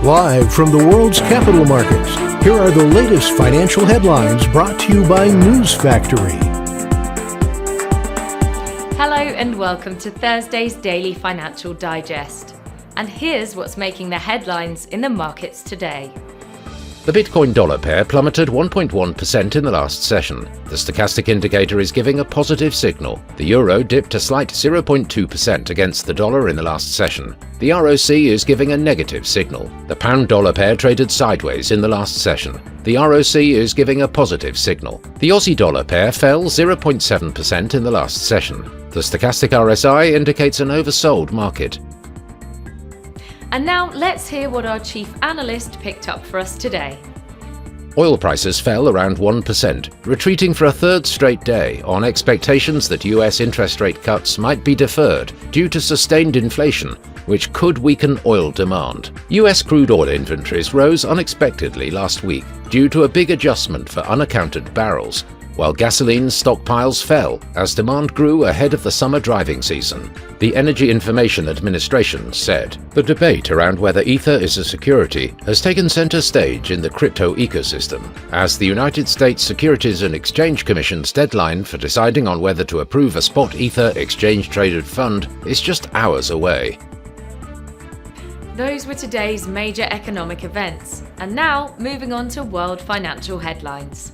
Live from the world's capital markets, here are the latest financial headlines brought to you by News Factory. Hello and welcome to Thursday's Daily Financial Digest. And here's what's making the headlines in the markets today. The Bitcoin-dollar pair plummeted 1.1% in the last session. The stochastic indicator is giving a positive signal. The euro dipped a slight 0.2% against the dollar in the last session. The ROC is giving a negative signal. The pound-dollar pair traded sideways in the last session. The ROC is giving a positive signal. The Aussie-dollar pair fell 0.7% in the last session. The stochastic RSI indicates an oversold market. And now let's hear what our chief analyst picked up for us today. Oil prices fell around 1%, retreating for a third straight day on expectations that US interest rate cuts might be deferred due to sustained inflation, which could weaken oil demand. US crude oil inventories rose unexpectedly last week due to a big adjustment for unaccounted barrels, while gasoline stockpiles fell as demand grew ahead of the summer driving season. The Energy Information Administration said the debate around whether Ether is a security has taken center stage in the crypto ecosystem, as the United States Securities and Exchange Commission's deadline for deciding on whether to approve a spot Ether exchange-traded fund is just hours away. Those were today's major economic events. And now, moving on to world financial headlines.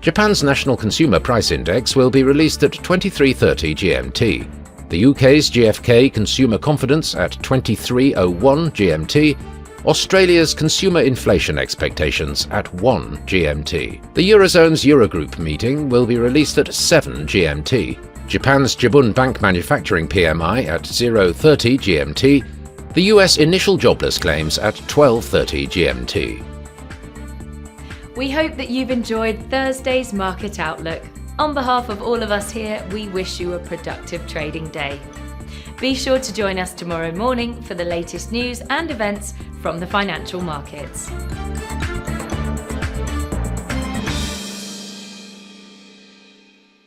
Japan's National Consumer Price Index will be released at 23:30 GMT. The UK's GfK Consumer Confidence at 23:01 GMT. Australia's consumer inflation expectations at 1 GMT. The Eurozone's Eurogroup meeting will be released at 7 GMT. Japan's Jibun Bank Manufacturing PMI at 0:30 GMT. The US initial jobless claims at 12:30 GMT. We hope that you've enjoyed Thursday's Market Outlook. On behalf of all of us here, we wish you a productive trading day. Be sure to join us tomorrow morning for the latest news and events from the financial markets.